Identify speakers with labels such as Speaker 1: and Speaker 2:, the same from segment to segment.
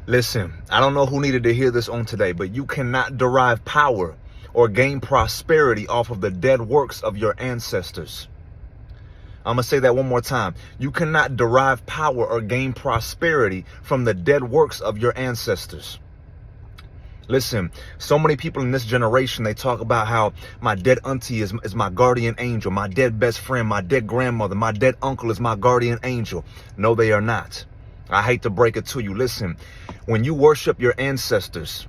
Speaker 1: Listen, I don't know who needed to hear this on today, but you cannot derive power or gain prosperity off of the dead works of your ancestors. I'm going to say that one more time. You cannot derive power or gain prosperity from the dead works of your ancestors. Listen, so many people in this generation, they talk about how my dead auntie is my guardian angel, my dead best friend, my dead grandmother, my dead uncle is my guardian angel. No, they are not. I hate to break it to you. Listen, when you worship your ancestors,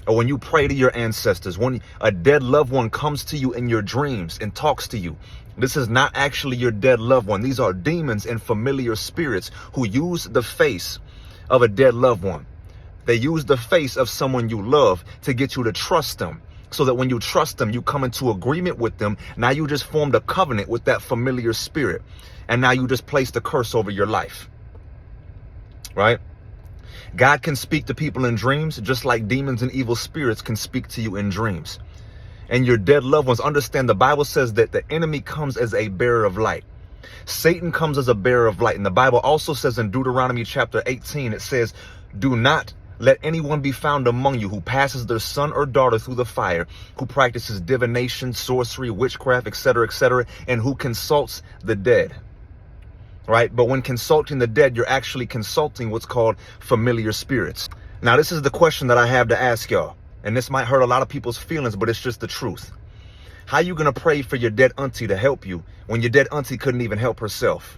Speaker 1: or when you pray to your ancestors, when a dead loved one comes to you in your dreams and talks to you, this is not actually your dead loved one. These are demons and familiar spirits who use the face of a dead loved one. They use the face of someone you love to get you to trust them, so that when you trust them, you come into agreement with them. Now you just formed a covenant with that familiar spirit, and now you just placed a curse over your life. Right? God can speak to people in dreams, just like demons and evil spirits can speak to you in dreams. And your dead loved ones, understand the Bible says that the enemy comes as a bearer of light. Satan comes as a bearer of light. And the Bible also says in Deuteronomy chapter 18, it says, do not let anyone be found among you who passes their son or daughter through the fire, who practices divination, sorcery, witchcraft, etc., and who consults the dead. Right? But when consulting the dead, you're actually consulting what's called familiar spirits. Now, this is the question that I have to ask y'all. And this might hurt a lot of people's feelings, but it's just the truth. How you going to pray for your dead auntie to help you when your dead auntie couldn't even help herself?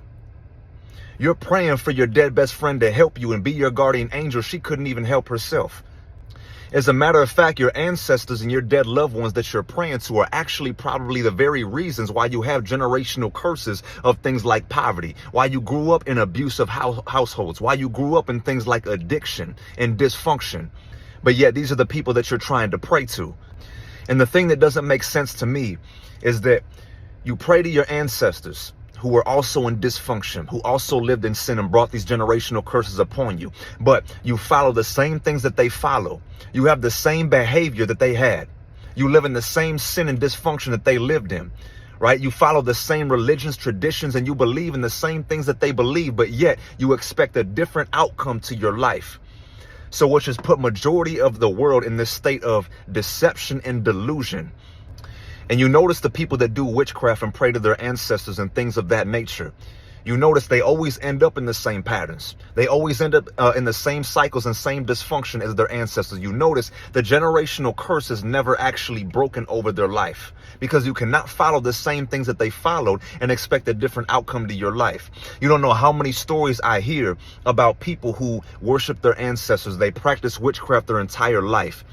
Speaker 1: You're praying for your dead best friend to help you and be your guardian angel. She couldn't even help herself. As a matter of fact, your ancestors and your dead loved ones that you're praying to are actually probably the very reasons why you have generational curses of things like poverty, why you grew up in abusive households, why you grew up in things like addiction and dysfunction. But yet these are the people that you're trying to pray to. And the thing that doesn't make sense to me is that you pray to your ancestors who were also in dysfunction, who also lived in sin and brought these generational curses upon you. But you follow the same things that they follow. You have the same behavior that they had. You live in the same sin and dysfunction that they lived in, right? You follow the same religions, traditions, and you believe in the same things that they believe, but yet you expect a different outcome to your life. So which has put majority of the world in this state of deception and delusion. And you notice the people that do witchcraft and pray to their ancestors and things of that nature, you notice they always end up in the same patterns. They always end up in the same cycles and same dysfunction as their ancestors. You notice the generational curse is never actually broken over their life, because you cannot follow the same things that they followed and expect a different outcome to your life. You don't know how many stories I hear about people who worship their ancestors. They practice witchcraft their entire life.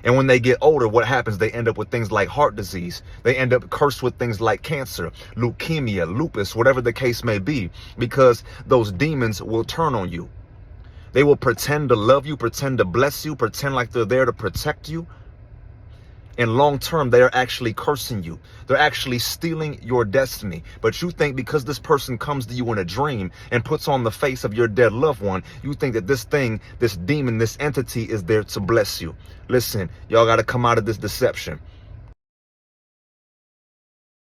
Speaker 1: And when they get older, what happens? They end up with things like heart disease. They end up cursed with things like cancer, leukemia, lupus, whatever the case may be, because those demons will turn on you. They will pretend to love you, pretend to bless you, pretend like they're there to protect you. And long term, they are actually cursing you. They're actually stealing your destiny. But you think because this person comes to you in a dream and puts on the face of your dead loved one, you think that this thing, this demon, this entity is there to bless you. Listen, y'all got to come out of this deception.